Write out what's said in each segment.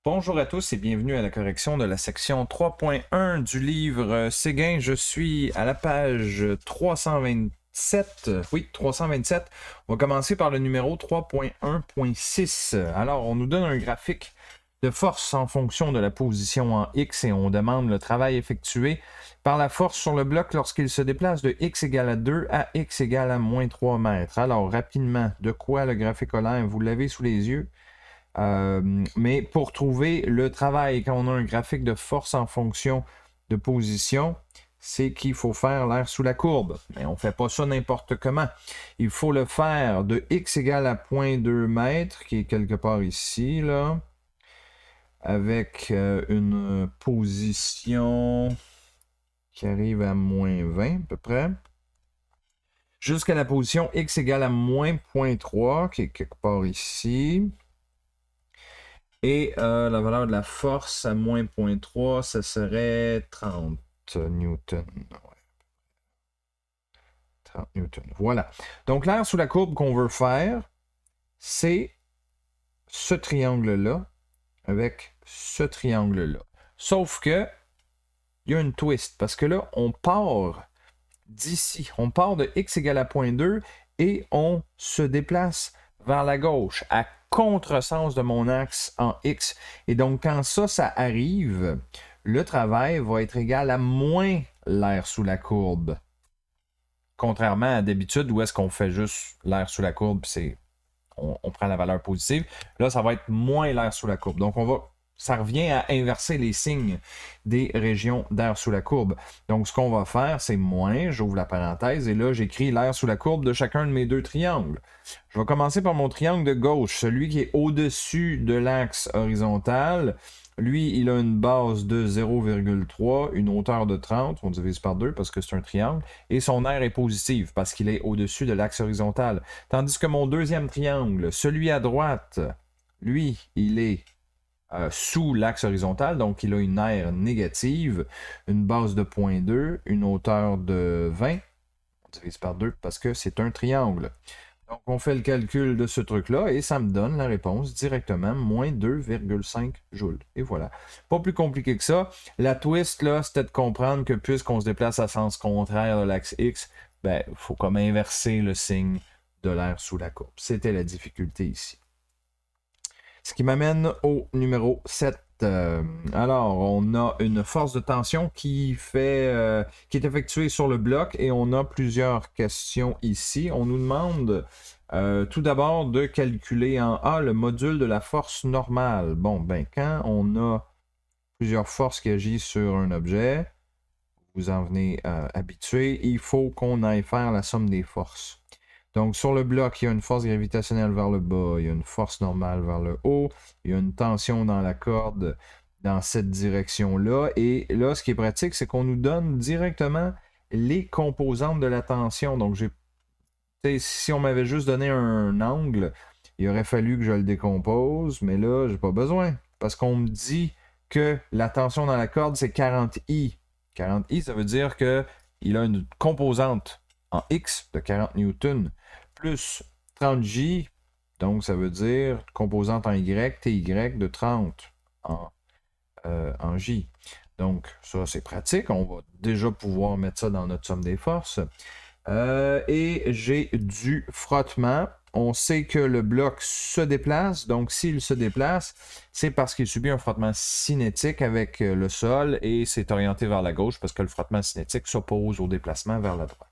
Bonjour à tous et bienvenue à la correction de la section 3.1 du livre Séguin. Je suis à la page 327. Oui, 327. On va commencer par le numéro 3.1.6. Alors, on nous donne un graphique de force en fonction de la position en X et on demande le travail effectué par la force sur le bloc lorsqu'il se déplace de X égale à 2 à X égale à moins 3 mètres. Alors, rapidement, de quoi le graphique a l'air? Vous l'avez sous les yeux? Mais pour trouver le travail, quand on a un graphique de force en fonction de position, c'est qu'il faut faire l'air sous la courbe. Mais on ne fait pas ça n'importe comment. Il faut le faire de x égale à 0,2 mètres, qui est quelque part ici, là, avec une position qui arrive à moins 20 à peu près, jusqu'à la position x égale à moins 0,3, qui est quelque part ici. Et la valeur de la force à moins 0,3, ça serait 30 newtons. Ouais, 30 newtons. Voilà. Donc l'air sous la courbe qu'on veut faire, c'est ce triangle-là avec ce triangle-là. Sauf que il y a une twist, parce que là, on part d'ici. On part de x égale à 0,2 et on se déplace vers la gauche, à contresens de mon axe en X. Et donc, quand ça arrive, le travail va être égal à moins l'air sous la courbe. Contrairement à d'habitude où est-ce qu'on fait juste l'air sous la courbe, c'est on prend la valeur positive. Là, ça va être moins l'air sous la courbe. Donc, ça revient à inverser les signes des régions d'air sous la courbe. Donc, ce qu'on va faire, c'est moins, j'ouvre la parenthèse, et là, j'écris l'air sous la courbe de chacun de mes deux triangles. Je vais commencer par mon triangle de gauche, celui qui est au-dessus de l'axe horizontal. Lui, il a une base de 0,3, une hauteur de 30, on divise par 2 parce que c'est un triangle, et son aire est positive parce qu'il est au-dessus de l'axe horizontal. Tandis que mon deuxième triangle, celui à droite, lui, il est sous l'axe horizontal, donc il a une aire négative, une base de 0,2, une hauteur de 20, on divise par 2 parce que c'est un triangle. Donc on fait le calcul de ce truc-là et ça me donne la réponse directement, moins 2,5 joules. Et voilà. Pas plus compliqué que ça. La twist, là, c'était de comprendre que puisqu'on se déplace à sens contraire de l'axe X, ben, il faut comme inverser le signe de l'air sous la courbe. C'était la difficulté ici. Ce qui m'amène au numéro 7. Alors, on a une force de tension qui est effectuée sur le bloc et on a plusieurs questions ici. On nous demande tout d'abord de calculer en A le module de la force normale. Bon, ben, quand on a plusieurs forces qui agissent sur un objet, vous en venez habitué, il faut qu'on aille faire la somme des forces. Donc, sur le bloc, il y a une force gravitationnelle vers le bas, il y a une force normale vers le haut, il y a une tension dans la corde dans cette direction-là. Et là, ce qui est pratique, c'est qu'on nous donne directement les composantes de la tension. Donc, si on m'avait juste donné un angle, il aurait fallu que je le décompose, mais là, j'ai pas besoin. Parce qu'on me dit que la tension dans la corde, c'est 40 I. 40 I, ça veut dire qu'il a une composante en X de 40 newtons plus 30 J, donc ça veut dire composante en Y, TY de 30 en J. Donc ça c'est pratique, on va déjà pouvoir mettre ça dans notre somme des forces. Et j'ai du frottement. On sait que le bloc se déplace, donc s'il se déplace, c'est parce qu'il subit un frottement cinétique avec le sol et c'est orienté vers la gauche parce que le frottement cinétique s'oppose au déplacement vers la droite.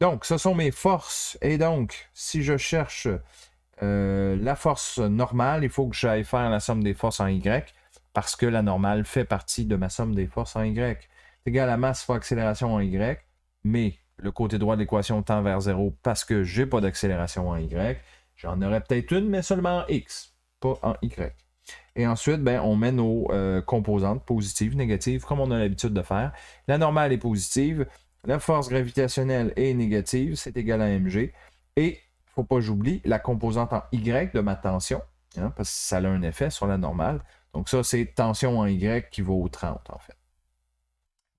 Donc, ce sont mes forces. Et donc, si je cherche la force normale, il faut que j'aille faire la somme des forces en Y parce que la normale fait partie de ma somme des forces en Y. C'est égal à masse fois accélération en Y, mais le côté droit de l'équation tend vers 0 parce que j'ai pas d'accélération en Y. J'en aurais peut-être une, mais seulement en X, pas en Y. Et ensuite, ben, on met nos composantes positives, négatives, comme on a l'habitude de faire. La normale est positive. La force gravitationnelle est négative, c'est égal à mg. Et, il ne faut pas que j'oublie, la composante en Y de ma tension, hein, parce que ça a un effet sur la normale. Donc ça, c'est tension en Y qui vaut 30, en fait.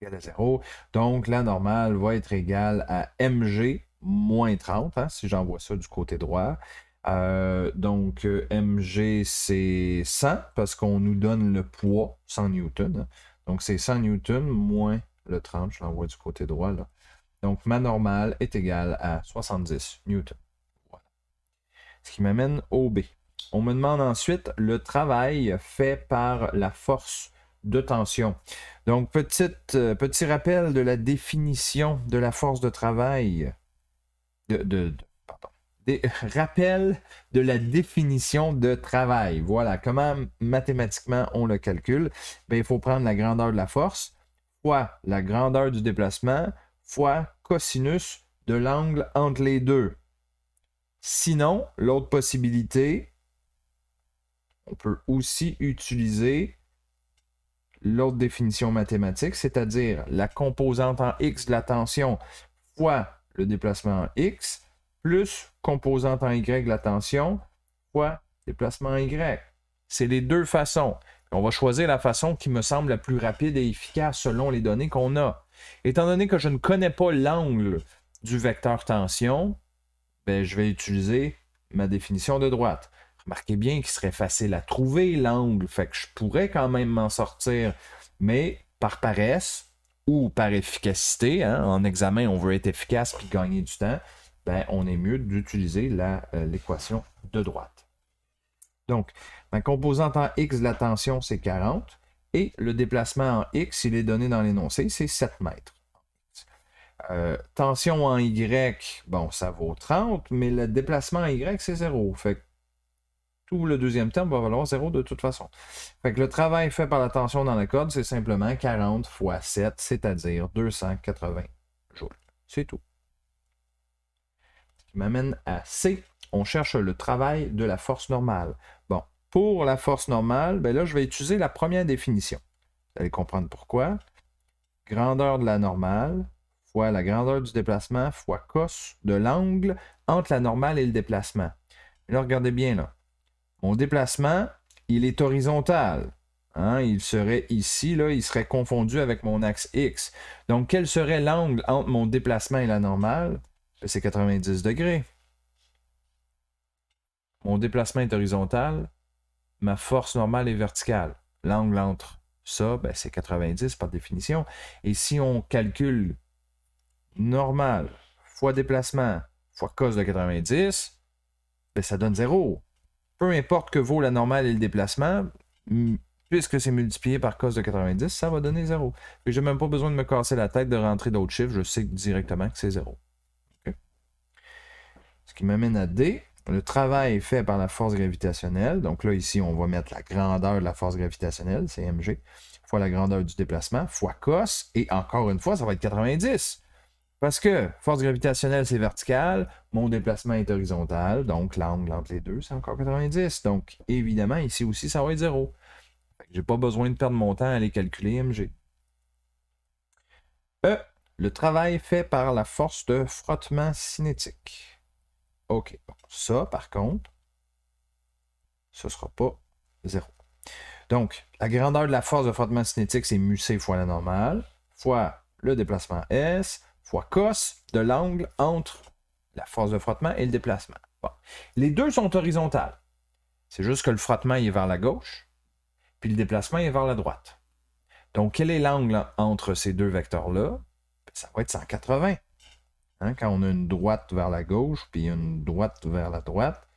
Égal à 0. Donc, la normale va être égale à mg moins 30, hein, si j'envoie ça du côté droit. Donc, mg, c'est 100 parce qu'on nous donne le poids, 100 newtons. Hein. Donc, c'est 100 newtons moins le 30, je l'envoie du côté droit. Là. Donc, ma normale est égale à 70 newtons. Voilà. Ce qui m'amène au B. On me demande ensuite le travail fait par la force de tension. Donc, petit rappel de la définition de la force de travail. Rappel de la définition de travail. Voilà, comment mathématiquement on le calcule. Bien, il faut prendre la grandeur de la force fois la grandeur du déplacement fois cosinus de l'angle entre les deux. Sinon, l'autre possibilité, on peut aussi utiliser l'autre définition mathématique, c'est-à-dire la composante en x de la tension fois le déplacement en x, plus composante en y de la tension fois déplacement en y. C'est les deux façons. On va choisir la façon qui me semble la plus rapide et efficace selon les données qu'on a. Étant donné que je ne connais pas l'angle du vecteur tension, ben, je vais utiliser ma définition de droite. Remarquez bien qu'il serait facile à trouver l'angle, fait que je pourrais quand même m'en sortir, mais par paresse ou par efficacité, hein, en examen on veut être efficace puis gagner du temps, ben, on est mieux d'utiliser l'équation de droite. Donc, ma composante en x de la tension, c'est 40, et le déplacement en x, il est donné dans l'énoncé, c'est 7 mètres. Tension en y, bon, ça vaut 30, mais le déplacement en y, c'est 0. Fait que tout le deuxième terme va valoir 0 de toute façon. Fait que le travail fait par la tension dans la corde, c'est simplement 40 fois 7, c'est-à-dire 280 joules. C'est tout. Ce qui m'amène à C. On cherche le travail de la force normale. Bon, pour la force normale, ben là, je vais utiliser la première définition. Vous allez comprendre pourquoi. Grandeur de la normale fois la grandeur du déplacement fois cos de l'angle entre la normale et le déplacement. Et là, regardez bien là. Mon déplacement, il est horizontal. Hein? Il serait ici, là, il serait confondu avec mon axe X. Donc, quel serait l'angle entre mon déplacement et la normale? C'est 90 degrés. Mon déplacement est horizontal. Ma force normale est verticale. L'angle entre ça, ben, c'est 90 par définition. Et si on calcule normal fois déplacement fois cos de 90, ben, ça donne 0. Peu importe que vaut la normale et le déplacement, puisque c'est multiplié par cos de 90, ça va donner 0. Je n'ai même pas besoin de me casser la tête de rentrer d'autres chiffres, je sais directement que c'est 0. Okay. Ce qui m'amène à D. Le travail est fait par la force gravitationnelle. Donc là, ici, on va mettre la grandeur de la force gravitationnelle, c'est mg, fois la grandeur du déplacement, fois cos, et encore une fois, ça va être 90. Parce que force gravitationnelle, c'est vertical, mon déplacement est horizontal, donc l'angle entre les deux, c'est encore 90. Donc, évidemment, ici aussi, ça va être 0. Je n'ai pas besoin de perdre mon temps à aller calculer mg. E, le travail fait par la force de frottement cinétique. OK. Bon, ça, par contre, ce ne sera pas 0. Donc, la grandeur de la force de frottement cinétique, c'est μc fois la normale, fois le déplacement S, fois cos de l'angle entre la force de frottement et le déplacement. Bon. Les deux sont horizontales. C'est juste que le frottement est vers la gauche, puis le déplacement est vers la droite. Donc, quel est l'angle entre ces deux vecteurs-là? Ça va être 180. Hein, quand on a une droite vers la gauche, puis une droite vers la droite,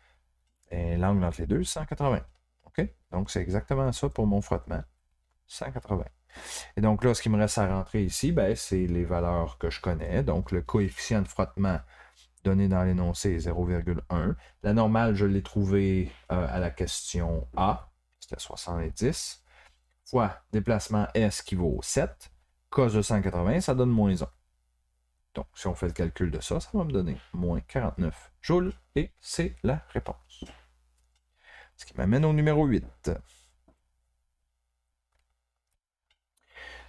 l'angle entre les deux, c'est 180. OK? Donc, c'est exactement ça pour mon frottement. 180. Et donc là, ce qui me reste à rentrer ici, ben, c'est les valeurs que je connais. Donc, le coefficient de frottement donné dans l'énoncé est 0,1. La normale, je l'ai trouvé à la question A, c'était 70, fois déplacement S qui vaut 7, cos de 180, ça donne moins 1. Donc, si on fait le calcul de ça, ça va me donner moins 49 joules, et c'est la réponse. Ce qui m'amène au numéro 8.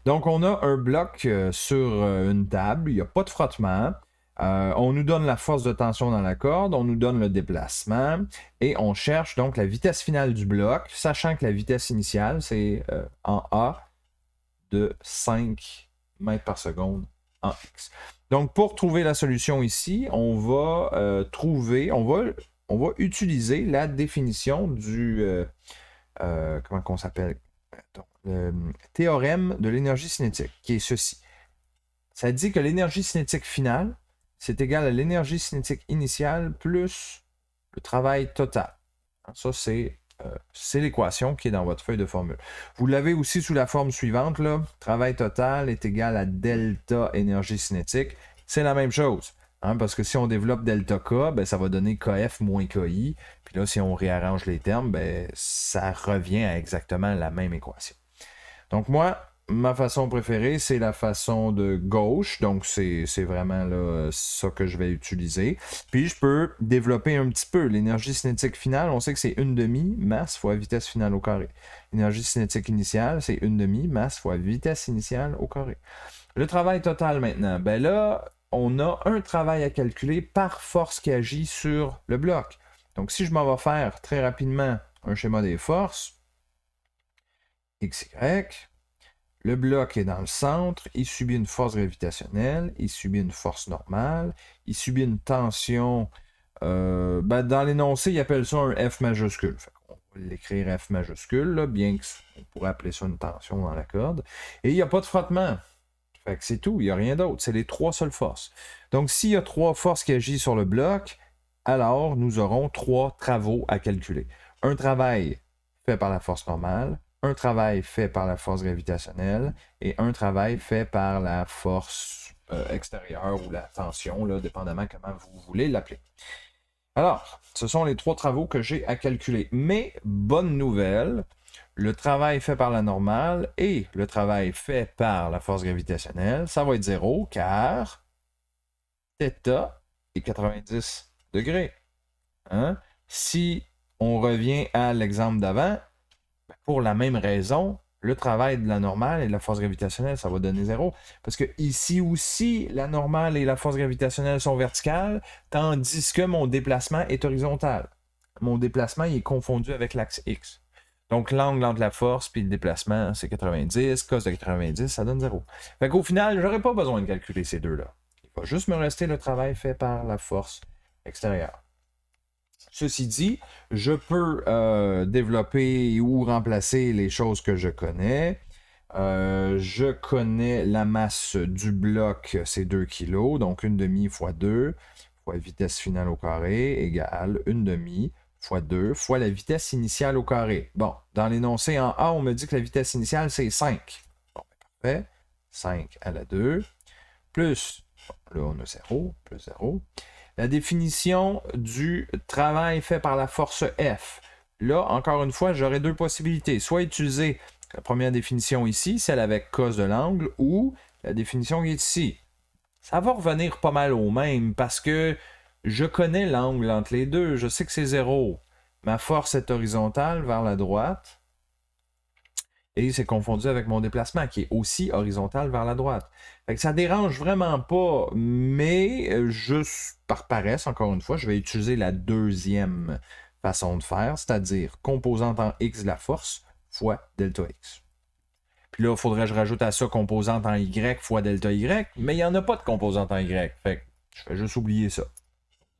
Donc, on a un bloc sur une table, il n'y a pas de frottement. On nous donne la force de tension dans la corde, on nous donne le déplacement, et on cherche donc la vitesse finale du bloc, sachant que la vitesse initiale, c'est en A de 5 mètres par seconde en X. Donc, pour trouver la solution ici, on va on va utiliser la définition du... comment qu'on s'appelle? Le théorème de l'énergie cinétique, qui est ceci. Ça dit que l'énergie cinétique finale, c'est égal à l'énergie cinétique initiale plus le travail total. Ça, c'est l'équation qui est dans votre feuille de formule. Vous l'avez aussi sous la forme suivante, là. Travail total est égal à delta énergie cinétique. C'est la même chose. Hein, parce que si on développe delta K, ben, ça va donner KF moins KI. Puis là, si on réarrange les termes, ben, ça revient à exactement la même équation. Donc moi, ma façon préférée, c'est la façon de gauche. Donc c'est vraiment là, ça que je vais utiliser. Puis je peux développer un petit peu l'énergie cinétique finale. On sait que c'est 1/2 masse fois vitesse finale au carré. L'énergie cinétique initiale, c'est 1/2 masse fois vitesse initiale au carré. Le travail total maintenant, ben là, on a un travail à calculer par force qui agit sur le bloc. Donc, si je m'en vais faire très rapidement un schéma des forces, XY, le bloc est dans le centre, il subit une force gravitationnelle, il subit une force normale, il subit une tension. Dans l'énoncé, il appelle ça un F majuscule. On va l'écrire F majuscule, là, bien qu'on pourrait appeler ça une tension dans la corde. Et il n'y a pas de frottement. Fait que c'est tout, il n'y a rien d'autre. C'est les 3 seules forces. Donc, s'il y a 3 forces qui agissent sur le bloc, alors nous aurons 3 travaux à calculer. Un travail fait par la force normale, un travail fait par la force gravitationnelle et un travail fait par la force extérieure ou la tension, là, dépendamment comment vous voulez l'appeler. Alors, ce sont les 3 travaux que j'ai à calculer. Mais, bonne nouvelle, le travail fait par la normale et le travail fait par la force gravitationnelle, ça va être 0 car θ est 90 degrés. Hein? Si on revient à l'exemple d'avant, pour la même raison, le travail de la normale et de la force gravitationnelle, ça va donner 0. Parce que ici aussi, la normale et la force gravitationnelle sont verticales, tandis que mon déplacement est horizontal. Mon déplacement il est confondu avec l'axe X. Donc, l'angle entre la force et le déplacement, c'est 90. Cos de 90, ça donne 0. Fait qu'au final, j'aurais pas besoin de calculer ces deux-là. Il va juste me rester le travail fait par la force extérieure. Ceci dit, je peux développer ou remplacer les choses que je connais. Je connais la masse du bloc, c'est 2 kg, donc 1/2 fois 2 fois vitesse finale au carré égale 1/2 fois 2 fois la vitesse initiale au carré. Bon, dans l'énoncé en A, on me dit que la vitesse initiale, c'est 5. Bon, parfait. 5 à la 2, plus, bon, là on a 0, plus 0. La définition du travail fait par la force F. Là, encore une fois, j'aurai 2 possibilités. Soit utiliser la première définition ici, celle avec cos de l'angle, ou la définition qui est ici. Ça va revenir pas mal au même, parce que je connais l'angle entre les deux, je sais que c'est 0. Ma force est horizontale vers la droite. Et c'est confondu avec mon déplacement, qui est aussi horizontal vers la droite. Fait que ça dérange vraiment pas, mais juste par paresse, encore une fois, je vais utiliser la deuxième façon de faire, c'est-à-dire composante en X de la force fois delta X. Puis là, il faudrait que je rajoute à ça composante en Y fois delta Y, mais il n'y en a pas de composante en Y. Fait que je vais juste oublier ça.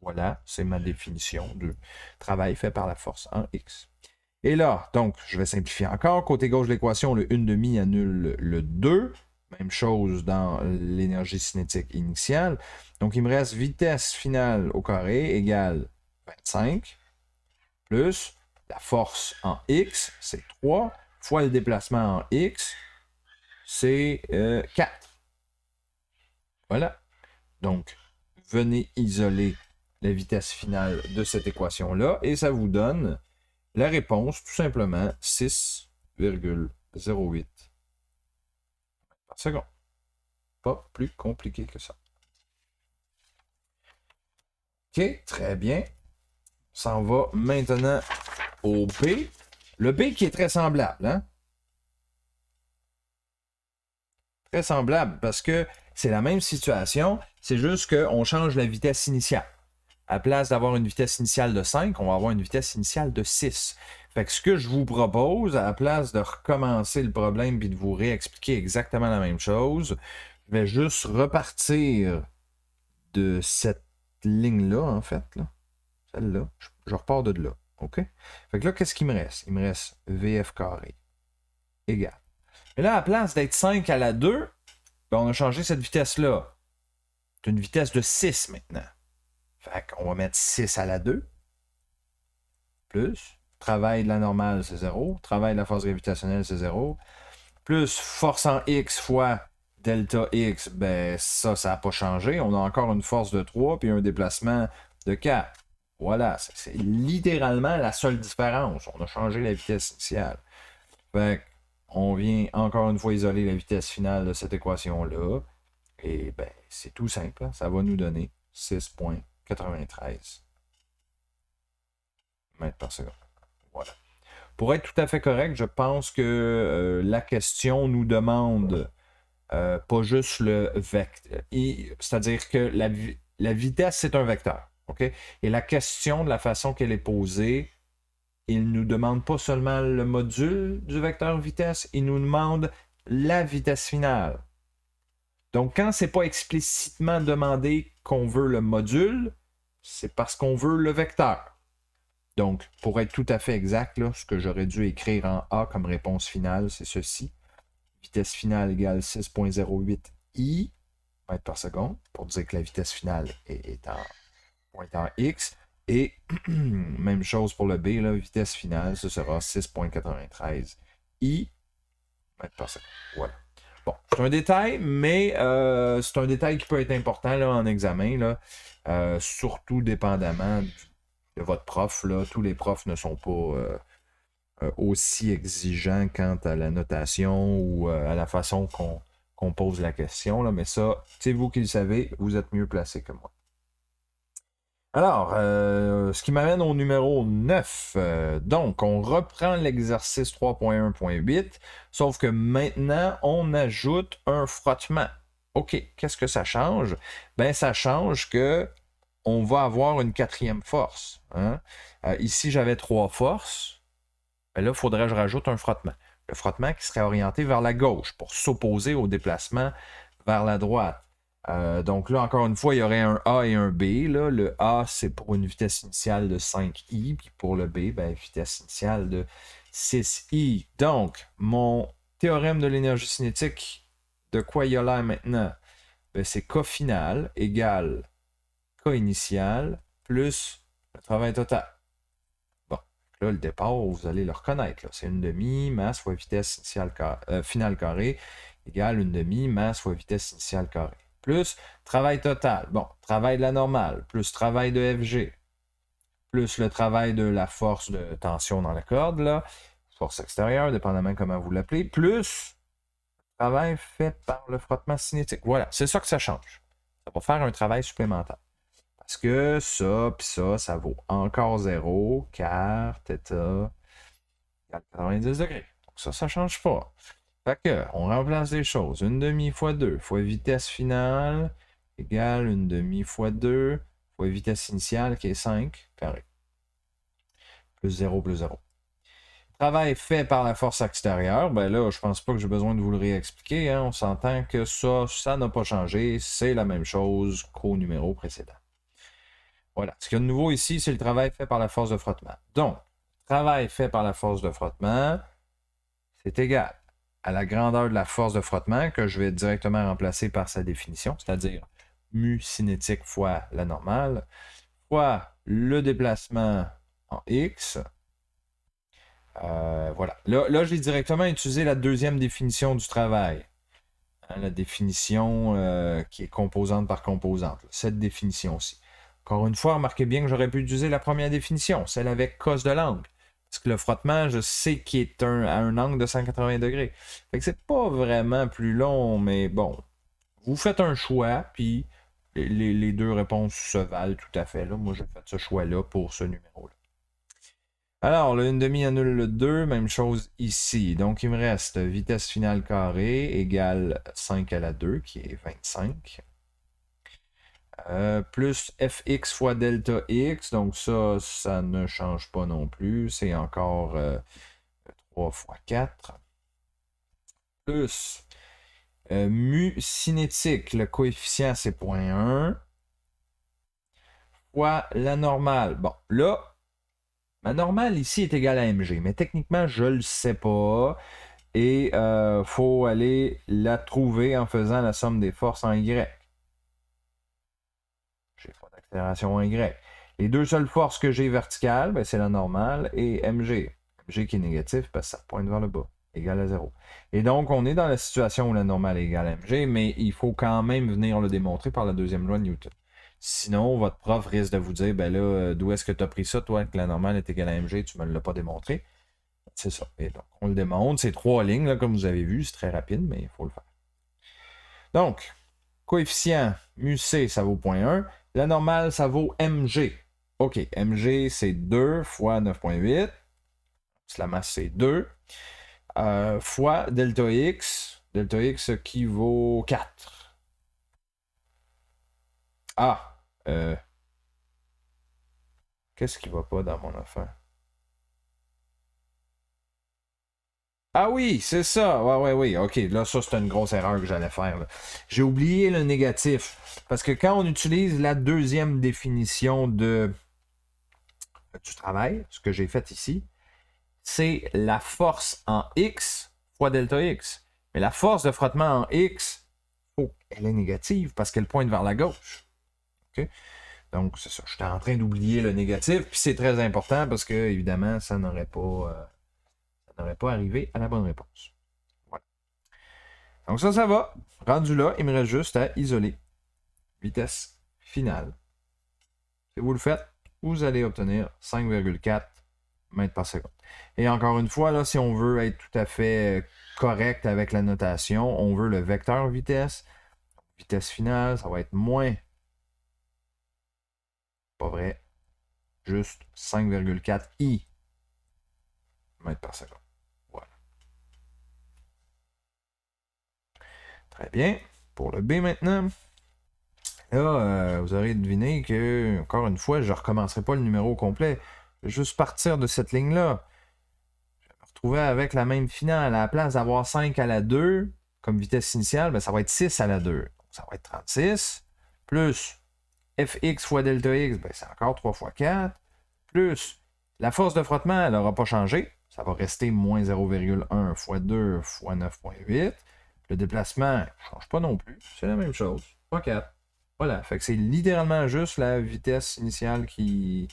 Voilà, c'est ma définition de travail fait par la force en X. Et là, donc, je vais simplifier encore. Côté gauche de l'équation, le 1/2 annule le 2. Même chose dans l'énergie cinétique initiale. Donc, il me reste vitesse finale au carré égale 25, plus la force en X, c'est 3, fois le déplacement en X, c'est 4. Voilà. Donc, venez isoler la vitesse finale de cette équation-là et ça vous donne la réponse, tout simplement, 6,08 par seconde. Pas plus compliqué que ça. OK, très bien. On s'en va maintenant au B. Le B qui est très semblable, hein? Très semblable parce que c'est la même situation, c'est juste qu'on change la vitesse initiale. À la place d'avoir une vitesse initiale de 5, on va avoir une vitesse initiale de 6. Fait que ce que je vous propose, à la place de recommencer le problème et de vous réexpliquer exactement la même chose, je vais juste repartir de cette ligne-là, en fait. Là. Celle-là. je repars de là. OK? Fait que là, qu'est-ce qu'il me reste? Il me reste VF carré égal. Et là, à la place d'être 5 à la 2, ben, on a changé cette vitesse-là. C'est une vitesse de 6 maintenant. Fait qu'on va mettre 6 à la 2. Plus, travail de la normale, c'est 0. Travail de la force gravitationnelle, c'est 0. Plus force en X fois delta X, ben ça n'a pas changé. On a encore une force de 3 puis un déplacement de 4. Voilà, c'est littéralement la seule différence. On a changé la vitesse initiale. Fait on vient encore une fois isoler la vitesse finale de cette équation-là. Et ben, c'est tout simple. Hein? Ça va nous donner 6,93 mètres par seconde. Voilà. Pour être tout à fait correct, je pense que la question nous demande pas juste le vecteur. C'est-à-dire que la vitesse, c'est un vecteur. Okay? Et la question, de la façon qu'elle est posée, il ne nous demande pas seulement le module du vecteur vitesse, il nous demande la vitesse finale. Donc, quand c'est pas explicitement demandé qu'on veut le module, c'est parce qu'on veut le vecteur. Donc, pour être tout à fait exact, là, ce que j'aurais dû écrire en A comme réponse finale, c'est ceci. Vitesse finale égale 6,08 I mètres par seconde, pour dire que la vitesse finale est en pointeur X. Et même chose pour le B, là, vitesse finale, ce sera 6,93 I mètres par seconde. Voilà. Bon, c'est un détail, mais c'est un détail qui peut être important là, en examen, là, surtout dépendamment de votre prof. Là. Tous les profs ne sont pas aussi exigeants quant à la notation ou à la façon qu'on pose la question. Là. Mais ça, c'est vous qui le savez, vous êtes mieux placé que moi. Alors, ce qui m'amène au numéro 9. Donc, on reprend l'exercice 3.1.8, sauf que maintenant, on ajoute un frottement. OK, qu'est-ce que ça change? Ben, ça change que on va avoir une quatrième force. Hein? Ici, j'avais 3 forces. Ben là, il faudrait que je rajoute un frottement. Le frottement qui serait orienté vers la gauche pour s'opposer au déplacement vers la droite. Donc là, encore une fois, il y aurait un A et un B. Là. Le A, c'est pour une vitesse initiale de 5i, puis pour le B, ben, vitesse initiale de 6i. Donc, mon théorème de l'énergie cinétique, de quoi il a l'air maintenant? Ben, c'est K final égale K initial plus le travail total. Bon, là, le départ, vous allez le reconnaître. C'est une demi, masse fois vitesse initiale finale carrée égale une demi, masse fois vitesse initiale carrée. Plus travail total. Bon, travail de la normale, plus travail de FG, plus le travail de la force de tension dans la corde, là, force extérieure, dépendamment comment vous l'appelez, plus travail fait par le frottement cinétique. Voilà, c'est ça que ça change. Ça va faire un travail supplémentaire. Parce que ça, puis ça vaut encore 0, car θ égale 90 degrés. Donc ça ne change pas. Fait que, on remplace les choses. Une demi fois 2 fois vitesse finale égale une demi fois 2 fois vitesse initiale qui est 5 carré. Plus 0 plus 0. Travail fait par la force extérieure, ben là, je pense pas que j'ai besoin de vous le réexpliquer. Hein. On s'entend que ça n'a pas changé. C'est la même chose qu'au numéro précédent. Voilà. Ce qu'il y a de nouveau ici, c'est le travail fait par la force de frottement. Donc, travail fait par la force de frottement, c'est égal à la grandeur de la force de frottement que je vais directement remplacer par sa définition, c'est-à-dire mu cinétique fois la normale, fois le déplacement en x. Voilà. Là, j'ai directement utilisé la deuxième définition du travail. Hein, la définition qui est composante par composante. Cette définition-ci. Encore une fois, remarquez bien que j'aurais pu utiliser la première définition, celle avec cos de l'angle. Parce que le frottement, je sais qu'il est à un angle de 180 degrés. Fait que c'est pas vraiment plus long, mais bon. Vous faites un choix, puis les deux réponses se valent tout à fait. Là. Moi, j'ai fait ce choix-là pour ce numéro-là. Alors, le 1/2 annule le 2, même chose ici. Donc, il me reste vitesse finale carrée égale 5 à la 2, qui est 25. Plus fx fois delta x, donc ça ne change pas non plus, c'est encore 3 fois 4. Plus mu cinétique, le coefficient c'est 0,1, fois la normale. Bon, là, Ma normale ici est égale à mg, mais techniquement, je le sais pas. Et faut aller la trouver en faisant la somme des forces en y. J'ai pas d'accélération en y. Les deux seules forces que j'ai verticales, ben, c'est la normale et mg. Mg qui est négatif parce que ça pointe vers le bas, égal à 0. Et donc, on est dans la situation où la normale est égale à mg, mais il faut quand même venir le démontrer par la deuxième loi de Newton. Sinon, votre prof risque de vous dire, ben là, d'où est-ce que tu as pris ça, toi, que la normale est égale à mg, tu ne me l'as pas démontré. C'est ça. Et donc, on le démontre. C'est 3 lignes, là, comme vous avez vu. C'est très rapide, mais il faut le faire. Donc, coefficient mu-c, ça vaut 0.1. La normale, ça vaut mg. OK, mg, c'est 2 fois 9.8. La masse, c'est 2. Fois delta x. Delta x qui vaut 4. Ah! Qu'est-ce qui va pas dans mon affaire? Ah oui, c'est ça. Oui. OK, là, ça, c'est une grosse erreur que j'allais faire. J'ai oublié le négatif. Parce que quand on utilise la deuxième définition du travail, ce que j'ai fait ici, c'est la force en X fois delta X. Mais la force de frottement en X, elle est négative parce qu'elle pointe vers la gauche. OK? Donc, c'est ça. J'étais en train d'oublier le négatif. Puis c'est très important parce que, évidemment, ça n'aurait pas arrivé à la bonne réponse. Donc ça va. Rendu là, il me reste juste à isoler vitesse finale. Si vous le faites, vous allez obtenir 5,4 mètres par seconde. Et encore une fois, là, si on veut être tout à fait correct avec la notation, on veut le vecteur vitesse. Vitesse finale, ça va être moins. Pas vrai. Juste 5,4 i mètres par seconde. Voilà. Très bien. Pour le B maintenant. Là, vous aurez deviné que, encore une fois, je ne recommencerai pas le numéro au complet. Je vais juste partir de cette ligne-là. Je vais me retrouver avec la même finale. À la place d'avoir 5 à la 2 comme vitesse initiale, ben, ça va être 6 à la 2. Donc, ça va être 36. Plus fx fois delta x, ben, c'est encore 3 fois 4. Plus la force de frottement, elle n'aura pas changé. Ça va rester moins 0,1 fois 2 fois 9,8. Le déplacement ne change pas non plus. C'est la même chose. Fois 4. Voilà, fait que c'est littéralement juste la vitesse initiale qui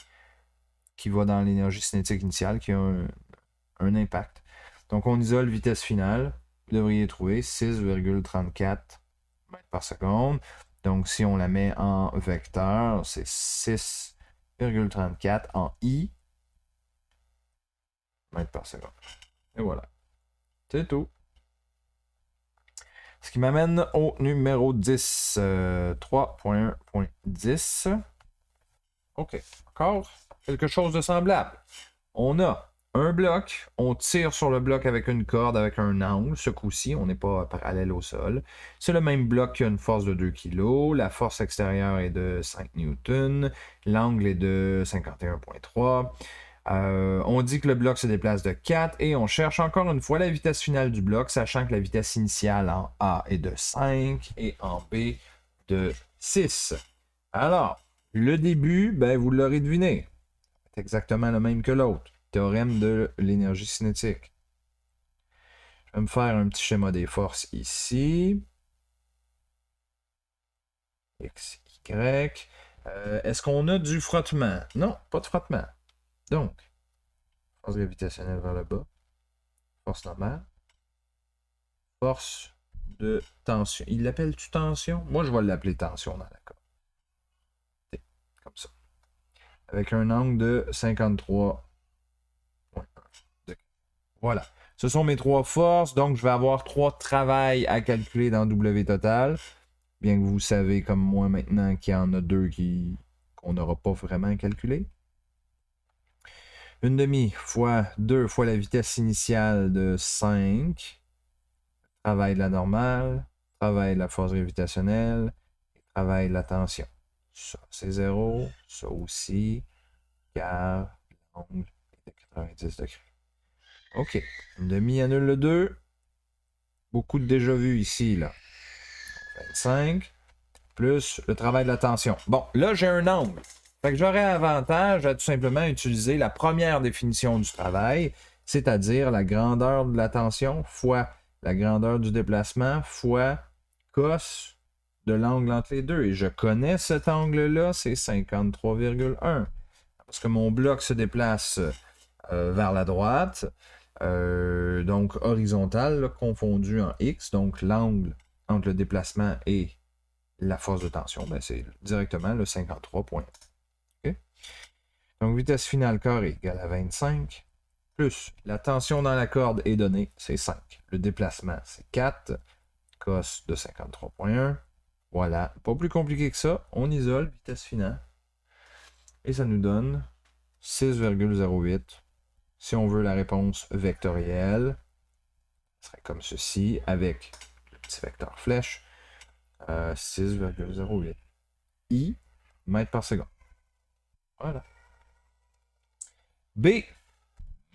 va dans l'énergie cinétique initiale qui a un impact. Donc on isole vitesse finale, vous devriez trouver 6,34 mètres par seconde. Donc si on la met en vecteur, c'est 6,34 en i mètres par seconde. Et voilà. C'est tout. Ce qui m'amène au numéro 10, 3.1.10. OK. Encore quelque chose de semblable. On a un bloc, on tire sur le bloc avec une corde, avec un angle. Ce coup-ci, on n'est pas parallèle au sol. C'est le même bloc qui a une force de 2 kg. La force extérieure est de 5 newtons. L'angle est de 51,3. On dit que le bloc se déplace de 4 et on cherche encore une fois la vitesse finale du bloc, sachant que la vitesse initiale en A est de 5 et en B de 6. Alors, le début, ben, vous l'aurez deviné. C'est exactement le même que l'autre. Théorème de l'énergie cinétique. Je vais me faire un petit schéma des forces ici. X, Y. Est-ce qu'on a du frottement? Non, pas de frottement. Donc, force gravitationnelle vers le bas. Force normale. Force de tension. Il l'appelle-tu tension? Moi, je vais l'appeler tension dans la corde. Comme ça. Avec un angle de 53. Voilà. Ce sont mes 3 forces. Donc, je vais avoir 3 travails à calculer dans W total. Bien que vous savez, comme moi maintenant, qu'il y en a 2 qu'on n'aura pas vraiment calculé. 1/2 fois 2 fois la vitesse initiale de 5. Travail de la normale. Travail de la force gravitationnelle. Et travail de la tension. Ça, c'est 0. Ça aussi. Car l'angle est de 90 degrés. OK. 1/2 annule le 2. Beaucoup de déjà vu ici, là. 25. Plus le travail de la tension. Bon, là, j'ai un angle. Fait que j'aurais avantage à tout simplement utiliser la première définition du travail, c'est-à-dire la grandeur de la tension fois la grandeur du déplacement fois cos de l'angle entre les deux. Et je connais cet angle-là, c'est 53,1. Parce que mon bloc se déplace vers la droite, donc horizontal, là, confondu en X, donc l'angle entre le déplacement et la force de tension, ben c'est directement le 53 points. Okay? Donc vitesse finale carrée égale à 25, plus la tension dans la corde est donnée, c'est 5. Le déplacement, c'est 4, cos de 53,1. Voilà, pas plus compliqué que ça. On isole vitesse finale. Et ça nous donne 6,08. Si on veut la réponse vectorielle, ce serait comme ceci, avec le petit vecteur flèche, 6,08 I mètres par seconde. Voilà. B,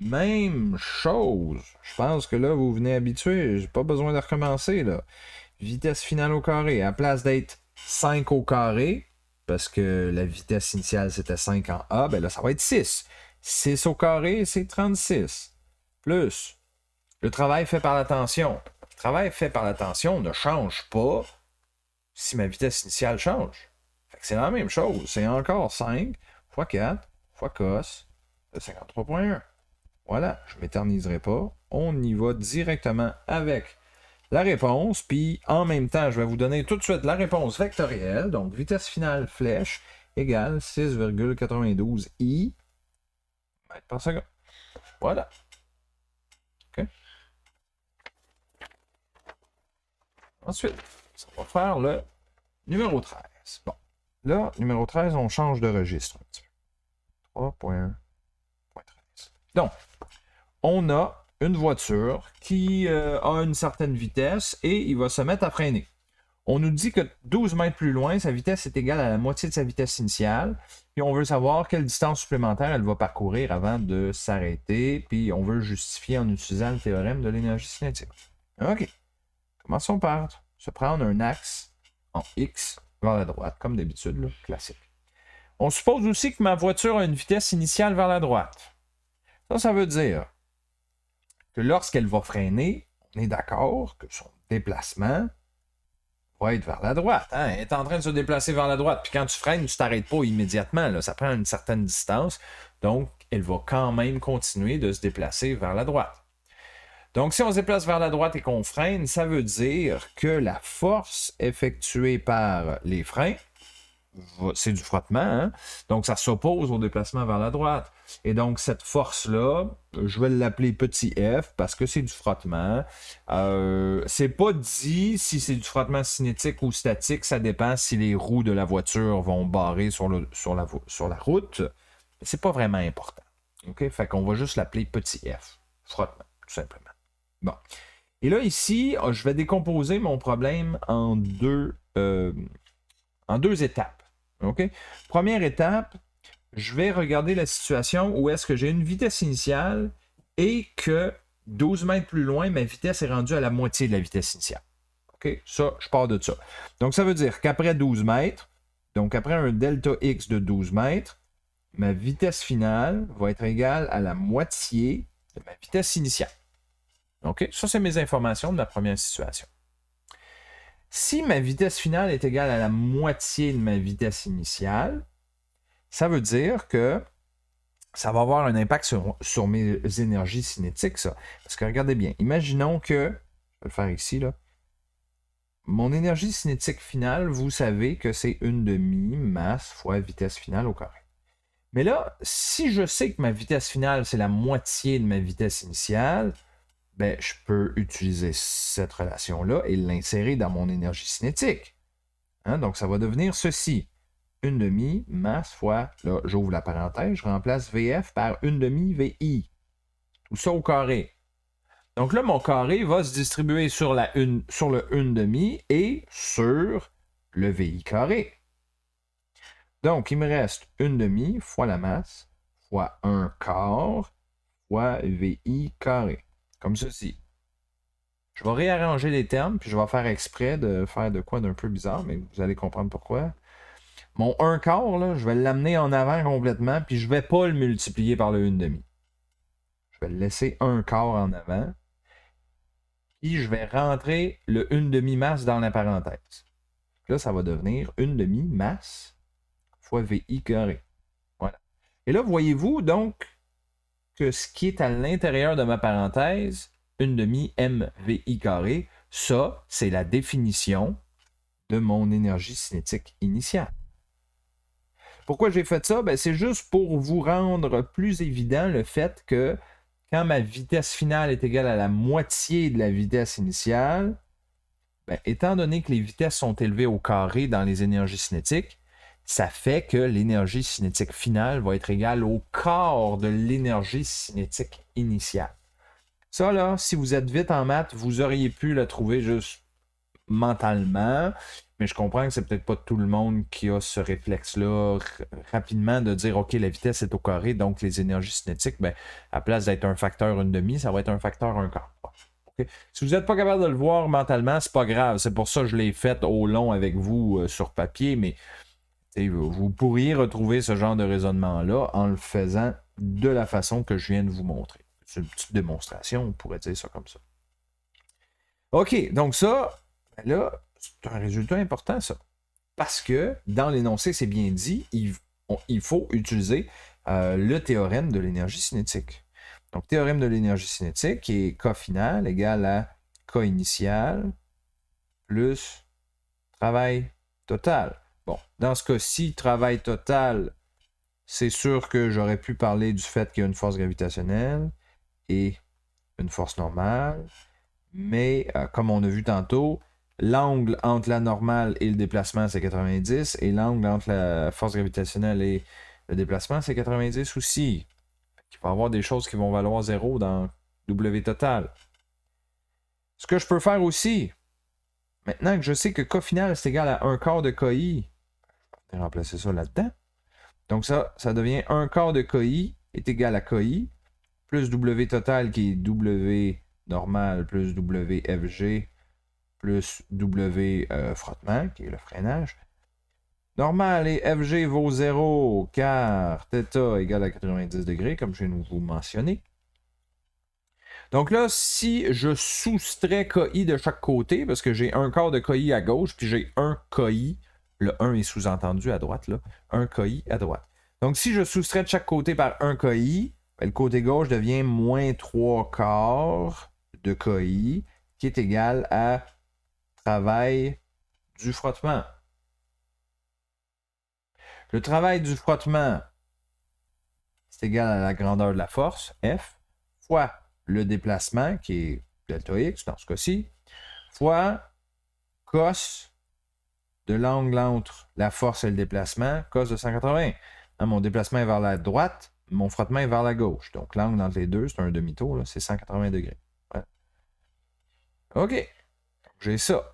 même chose. Je pense que là, vous venez habitué. J'ai pas besoin de recommencer, là. Vitesse finale au carré. À place d'être 5 au carré, parce que la vitesse initiale, c'était 5 en A, ben là, ça va être 6. 6 au carré, c'est 36. Plus le travail fait par la tension. Le travail fait par la tension ne change pas si ma vitesse initiale change. Fait que c'est la même chose. C'est encore 5 fois 4 fois cos de 53,1. Voilà, je ne m'éterniserai pas. On y va directement avec la réponse, puis en même temps, je vais vous donner tout de suite la réponse vectorielle. Donc, vitesse finale flèche égale 6,92 I mètres par seconde. Voilà. OK. Ensuite, on va faire le numéro 13. Bon, là, numéro 13, on change de registre un petit peu. 3.1.13. Donc, on a une voiture qui a une certaine vitesse et il va se mettre à freiner. On nous dit que 12 mètres plus loin, sa vitesse est égale à la moitié de sa vitesse initiale. Puis on veut savoir quelle distance supplémentaire elle va parcourir avant de s'arrêter. Puis on veut justifier en utilisant le théorème de l'énergie cinétique. OK. Commençons par se prendre un axe en X vers la droite, comme d'habitude, là, classique. On suppose aussi que ma voiture a une vitesse initiale vers la droite. Ça veut dire que lorsqu'elle va freiner, on est d'accord que son déplacement va être vers la droite. Hein? Elle est en train de se déplacer vers la droite. Puis quand tu freines, tu ne t'arrêtes pas immédiatement. Là. Ça prend une certaine distance. Donc, elle va quand même continuer de se déplacer vers la droite. Donc, si on se déplace vers la droite et qu'on freine, ça veut dire que la force effectuée par les freins, c'est du frottement, hein? Donc ça s'oppose au déplacement vers la droite. Et donc cette force-là, je vais l'appeler petit f parce que c'est du frottement. C'est pas dit si c'est du frottement cinétique ou statique, ça dépend si les roues de la voiture vont barrer sur la route. C'est pas vraiment important. OK? Fait qu'on va juste l'appeler petit f. Frottement, tout simplement. Bon. Et là, ici, je vais décomposer mon problème en deux étapes. OK? Première étape, je vais regarder la situation où est-ce que j'ai une vitesse initiale et que 12 mètres plus loin, ma vitesse est rendue à la moitié de la vitesse initiale. OK? Ça, je pars de ça. Donc, ça veut dire qu'après 12 mètres, donc après un delta X de 12 mètres, ma vitesse finale va être égale à la moitié de ma vitesse initiale. OK? Ça, c'est mes informations de ma première situation. Si ma vitesse finale est égale à la moitié de ma vitesse initiale, ça veut dire que ça va avoir un impact sur mes énergies cinétiques, ça. Parce que regardez bien, imaginons que, je vais le faire ici, là, mon énergie cinétique finale, vous savez que c'est 1/2 masse fois vitesse finale au carré. Mais là, si je sais que ma vitesse finale, c'est la moitié de ma vitesse initiale, ben, je peux utiliser cette relation-là et l'insérer dans mon énergie cinétique. Hein? Donc, ça va devenir ceci. 1/2 masse fois, là, j'ouvre la parenthèse, je remplace VF par 1/2 VI. Tout ça au carré. Donc là, mon carré va se distribuer sur le 1/2 et sur le VI carré. Donc, il me reste 1/2 fois la masse fois 1/4 fois VI carré. Comme ceci. Je vais réarranger les termes, puis je vais faire exprès de faire de quoi d'un peu bizarre, mais vous allez comprendre pourquoi. Mon 1 quart, là, je vais l'amener en avant complètement, puis je vais pas le multiplier par le 1,5. Je vais le laisser 1 quart en avant, puis je vais rentrer le 1,5 masse dans la parenthèse. Là, ça va devenir 1,5 masse fois VI carré. Voilà. Et là, voyez-vous donc que ce qui est à l'intérieur de ma parenthèse, 1,5 MVI carré, ça, c'est la définition de mon énergie cinétique initiale. Pourquoi j'ai fait ça? Ben, c'est juste pour vous rendre plus évident le fait que quand ma vitesse finale est égale à la moitié de la vitesse initiale, ben, étant donné que les vitesses sont élevées au carré dans les énergies cinétiques, ça fait que l'énergie cinétique finale va être égale au quart de l'énergie cinétique initiale. Ça, là, si vous êtes vite en maths, vous auriez pu le trouver juste mentalement, mais je comprends que c'est peut-être pas tout le monde qui a ce réflexe-là rapidement de dire OK, la vitesse est au carré, donc les énergies cinétiques, ben, à place d'être un facteur 1,5, ça va être un facteur 1 quart. Okay. Si vous n'êtes pas capable de le voir mentalement, c'est pas grave. C'est pour ça que je l'ai fait au long avec vous sur papier, mais vous pourriez retrouver ce genre de raisonnement-là en le faisant de la façon que je viens de vous montrer. C'est une petite démonstration, on pourrait dire ça comme ça. OK, donc ça, là, c'est un résultat important, ça. Parce que dans l'énoncé, c'est bien dit, il faut utiliser le théorème de l'énergie cinétique. Donc, théorème de l'énergie cinétique qui est K final égale à K initial plus travail total. Bon, dans ce cas-ci, travail total, c'est sûr que j'aurais pu parler du fait qu'il y a une force gravitationnelle et une force normale, mais comme on a vu tantôt, l'angle entre la normale et le déplacement, c'est 90, et l'angle entre la force gravitationnelle et le déplacement, c'est 90 aussi. Il va y avoir des choses qui vont valoir 0 dans W total. Ce que je peux faire aussi, maintenant que je sais que K final c'est égal à 1 quart de KI, je vais remplacer ça là-dedans. Donc ça devient 1 quart de KI est égal à KI, plus W total qui est W normal plus WFG plus W frottement, qui est le freinage. Normal et FG vaut 0 car θ égale à 90 degrés, comme je viens de vous mentionner. Donc là, si je soustrais KI de chaque côté, parce que j'ai un quart de KI à gauche, puis j'ai un KI, le 1 est sous-entendu à droite, là, un KI à droite. Donc si je soustrais de chaque côté par un KI, ben, le côté gauche devient moins 3 quarts de KI, qui est égal à travail du frottement. Le travail du frottement, c'est égal à la grandeur de la force, F, fois le déplacement, qui est delta X dans ce cas-ci, fois cos de l'angle entre la force et le déplacement, cos de 180. Mon déplacement est vers la droite, mon frottement est vers la gauche. Donc l'angle entre les deux, c'est un demi-tour, c'est 180 degrés. Voilà. OK, j'ai ça.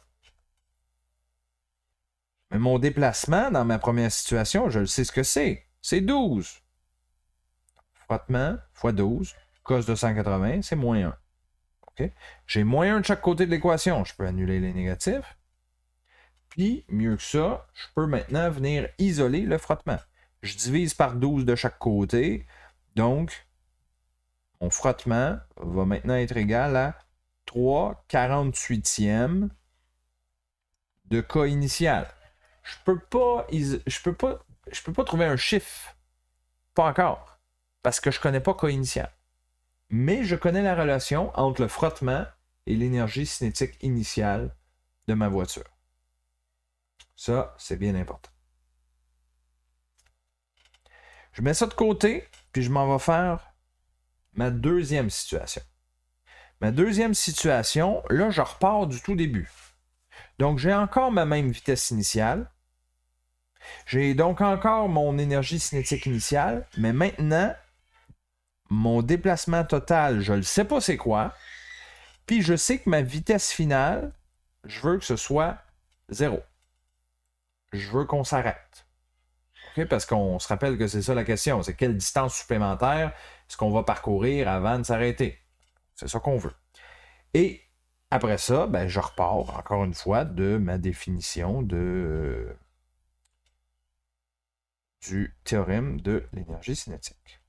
Mais mon déplacement, dans ma première situation, je le sais ce que c'est. C'est 12. Frottement fois 12, cos de 180, c'est moins 1. Okay? J'ai moins 1 de chaque côté de l'équation. Je peux annuler les négatifs. Puis, mieux que ça, je peux maintenant venir isoler le frottement. Je divise par 12 de chaque côté. Donc, mon frottement va maintenant être égal à 3/48e de K initial. Je peux pas trouver un chiffre. Pas encore. Parce que je ne connais pas K initial. Mais je connais la relation entre le frottement et l'énergie cinétique initiale de ma voiture. Ça, c'est bien important. Je mets ça de côté, puis je m'en vais faire ma deuxième situation. Ma deuxième situation, là, je repars du tout début. Donc, j'ai encore ma même vitesse initiale. J'ai donc encore mon énergie cinétique initiale, mais maintenant, mon déplacement total, je ne sais pas c'est quoi. Puis je sais que ma vitesse finale, je veux que ce soit 0. Je veux qu'on s'arrête. Okay? Parce qu'on se rappelle que c'est ça la question. C'est quelle distance supplémentaire est-ce qu'on va parcourir avant de s'arrêter? C'est ça qu'on veut. Et après ça, ben, je repars encore une fois de ma définition de du théorème de l'énergie cinétique.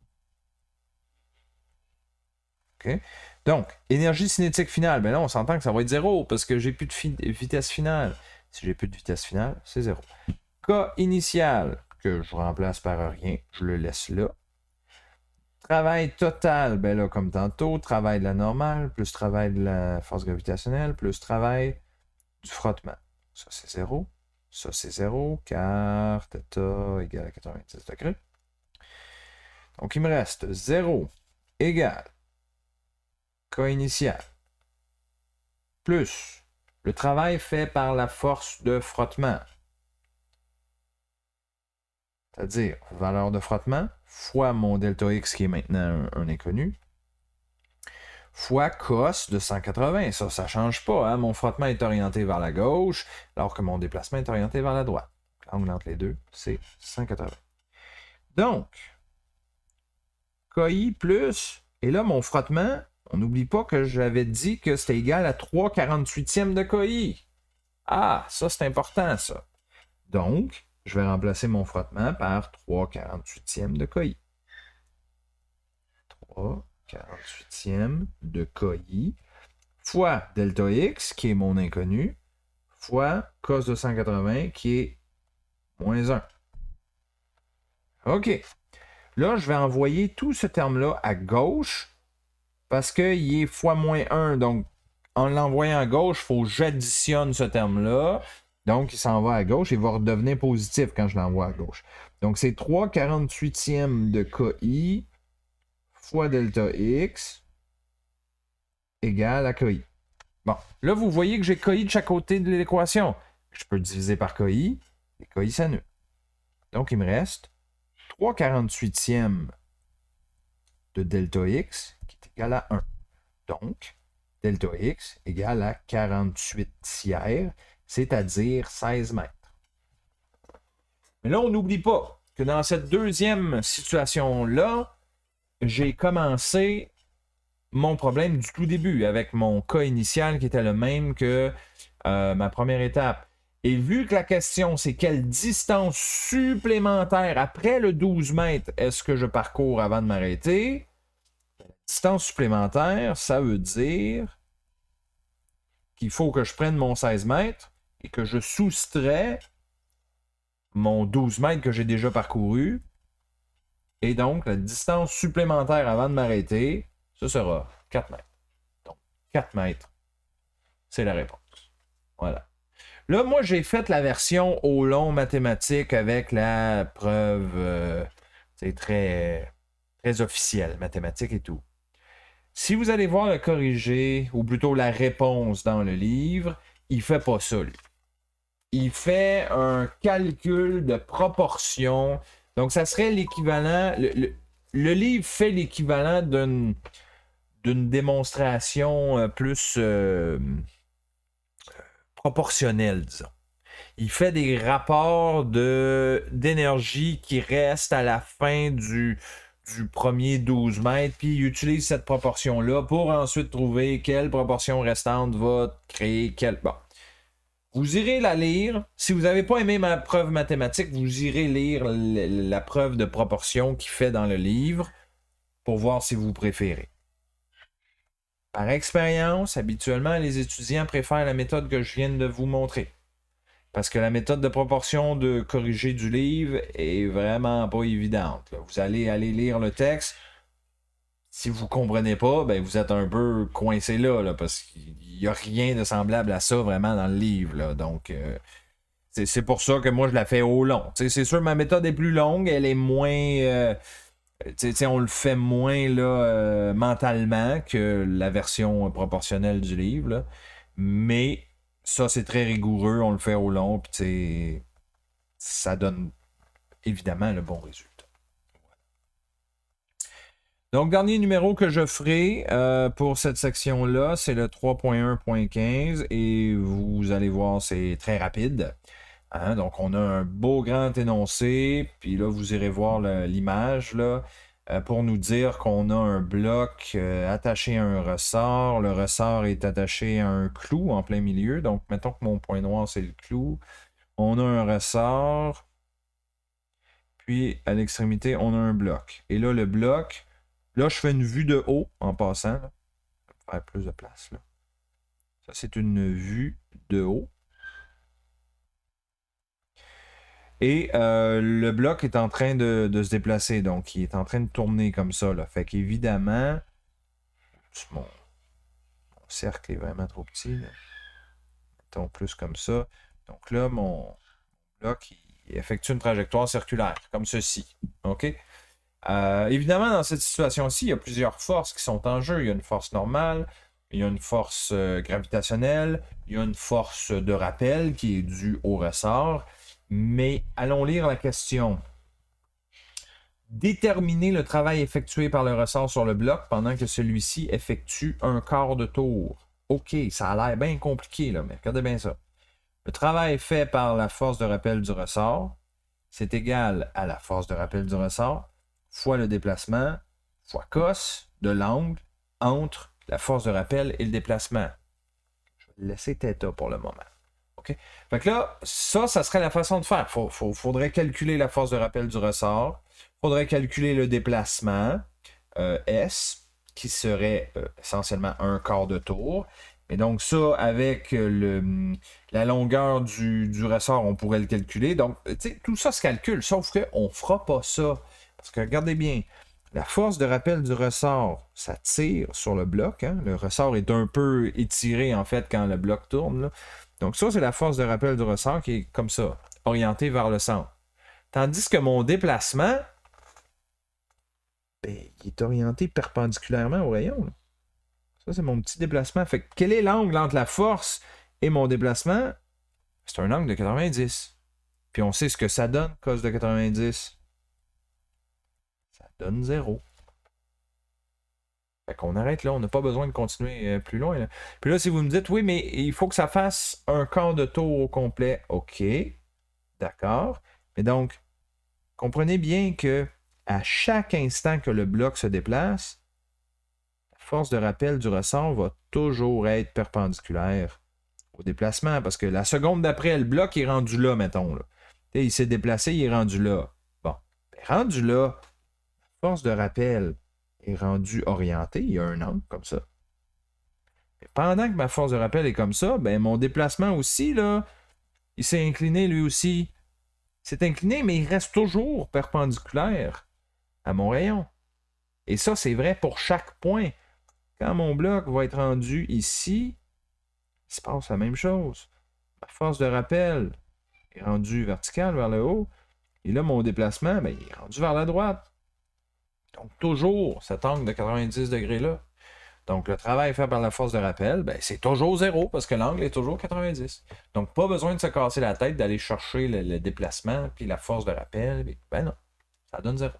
OK? Donc, énergie cinétique finale, ben là, on s'entend que ça va être 0 parce que j'ai plus de vitesse finale. Si j'ai plus de vitesse finale, c'est 0. K initial, que je remplace par rien, je le laisse là. Travail total, ben là, comme tantôt, travail de la normale, plus travail de la force gravitationnelle, plus travail du frottement. Ça, c'est 0. Ça, c'est 0, car θ égale à 90 degrés. Donc, il me reste 0 égale K initial plus le travail fait par la force de frottement. C'est-à-dire valeur de frottement fois mon delta X qui est maintenant un inconnu, fois cos de 180. Ça ne change pas. Hein? Mon frottement est orienté vers la gauche, alors que mon déplacement est orienté vers la droite. L'angle entre les deux, c'est 180. Donc, KI plus, et là, mon frottement, on n'oublie pas que j'avais dit que c'était égal à 3/48e de KI. Ah, ça, c'est important, ça. Donc, je vais remplacer mon frottement par 3/48e de KI. 3/48e de KI fois delta X, qui est mon inconnu, fois cos de 180, qui est moins 1. OK. Là, je vais envoyer tout ce terme-là à gauche parce qu'il est fois moins 1. Donc, en l'envoyant à gauche, il faut que j'additionne ce terme-là. Donc, il s'en va à gauche et va redevenir positif quand je l'envoie à gauche. Donc, c'est 3/48e de KI fois delta X égale à KI. Bon, là, vous voyez que j'ai KI de chaque côté de l'équation. Je peux diviser par KI, et KI s'annule. Donc, il me reste 3/48e de delta X qui est égal à 1. Donc, delta X égale à 48 tiers, c'est-à-dire 16 mètres. Mais là, on n'oublie pas que dans cette deuxième situation-là, j'ai commencé mon problème du tout début avec mon cas initial qui était le même que ma première étape. Et vu que la question, c'est quelle distance supplémentaire après le 12 mètres est-ce que je parcours avant de m'arrêter? Distance supplémentaire, ça veut dire qu'il faut que je prenne mon 16 mètres et que je soustrais mon 12 mètres que j'ai déjà parcouru. Et donc, la distance supplémentaire avant de m'arrêter, ce sera 4 mètres. Donc, 4 mètres, c'est la réponse. Voilà. Là, moi, j'ai fait la version au long mathématique avec la preuve très, très officielle, mathématique et tout. Si vous allez voir le corrigé, ou plutôt la réponse dans le livre, il fait pas ça, lui. Il fait un calcul de proportion. Donc, ça serait l'équivalent... Le livre fait l'équivalent d'une démonstration plus proportionnelle, disons. Il fait des rapports d'énergie qui restent à la fin du premier 12 mètres, puis il utilise cette proportion-là pour ensuite trouver quelle proportion restante va créer quelle... Bon. Vous irez la lire. Si vous n'avez pas aimé ma preuve mathématique, vous irez lire la preuve de proportion qu'il fait dans le livre pour voir si vous préférez. Par expérience, habituellement, les étudiants préfèrent la méthode que je viens de vous montrer. Parce que la méthode de proportion de corriger du livre est vraiment pas évidente. Là. Vous allez aller lire le texte. Si vous ne comprenez pas, ben vous êtes un peu coincé là parce qu'il n'y a rien de semblable à ça vraiment dans le livre. Là. Donc, c'est pour ça que moi, je la fais au long. T'sais, c'est sûr, ma méthode est plus longue. Elle est moins... on le fait moins là, mentalement que la version proportionnelle du livre. Là. Mais... ça, c'est très rigoureux, on le fait au long, puis ça donne évidemment le bon résultat. Donc, dernier numéro que je ferai pour cette section-là, c'est le 3.1.15 et vous allez voir, c'est très rapide. Hein? Donc, on a un beau grand énoncé, puis là, vous irez voir l'image, là. Pour nous dire qu'on a un bloc attaché à un ressort. Le ressort est attaché à un clou en plein milieu. Donc, mettons que mon point noir, c'est le clou. On a un ressort. Puis à l'extrémité, on a un bloc. Et là, le bloc, là, je fais une vue de haut en passant. Là. Je vais faire plus de place. Là. Ça, c'est une vue de haut. Et le bloc est en train de se déplacer. Donc, il est en train de tourner comme ça. Là. Fait qu'évidemment, mon cercle est vraiment trop petit. Là. Mettons plus comme ça. Donc là, mon bloc, il effectue une trajectoire circulaire, comme ceci. OK? Évidemment, dans cette situation-ci, il y a plusieurs forces qui sont en jeu. Il y a une force normale, il y a une force gravitationnelle, il y a une force de rappel qui est due au ressort. Mais allons lire la question. Déterminer le travail effectué par le ressort sur le bloc pendant que celui-ci effectue un quart de tour. OK, ça a l'air bien compliqué, là, mais regardez bien ça. Le travail fait par la force de rappel du ressort, c'est égal à la force de rappel du ressort, fois le déplacement, fois cos de l'angle entre la force de rappel et le déplacement. Je vais laisser θ pour le moment. OK? Fait que là, ça serait la façon de faire. Faudrait calculer la force de rappel du ressort. Faudrait calculer le déplacement, S, qui serait essentiellement un quart de tour. Et donc ça, avec la longueur du ressort, on pourrait le calculer. Donc, tu sais, tout ça se calcule, sauf qu'on ne fera pas ça. Parce que regardez bien, la force de rappel du ressort, ça tire sur le bloc. Hein? Le ressort est un peu étiré, en fait, quand le bloc tourne. Là. Donc ça, c'est la force de rappel du ressort qui est comme ça, orientée vers le centre. Tandis que mon déplacement, ben, il est orienté perpendiculairement au rayon. Là. Ça, c'est mon petit déplacement. Fait que quel est l'angle entre la force et mon déplacement? C'est un angle de 90. Puis on sait ce que ça donne, cos de 90. Ça donne 0. Fait qu'on arrête là, on n'a pas besoin de continuer plus loin. Là. Puis là, si vous me dites, oui, mais il faut que ça fasse un quart de tour au complet. OK, d'accord. Mais donc, comprenez bien que à chaque instant que le bloc se déplace, la force de rappel du ressort va toujours être perpendiculaire au déplacement. Parce que la seconde d'après, le bloc est rendu là, mettons. Là. Il s'est déplacé, il est rendu là. Bon, rendu là, la force de rappel est rendu orienté, il y a un angle comme ça. Et pendant que ma force de rappel est comme ça, ben mon déplacement aussi, là, il s'est incliné lui aussi. Il s'est incliné, mais il reste toujours perpendiculaire à mon rayon. Et ça, c'est vrai pour chaque point. Quand mon bloc va être rendu ici, il se passe la même chose. Ma force de rappel est rendue verticale vers le haut. Et là, mon déplacement, ben, il est rendu vers la droite. Donc, toujours cet angle de 90 degrés là. Donc, le travail fait par la force de rappel, ben, c'est toujours 0 parce que l'angle est toujours 90. Donc, pas besoin de se casser la tête d'aller chercher le déplacement puis la force de rappel. Ben non, ça donne 0.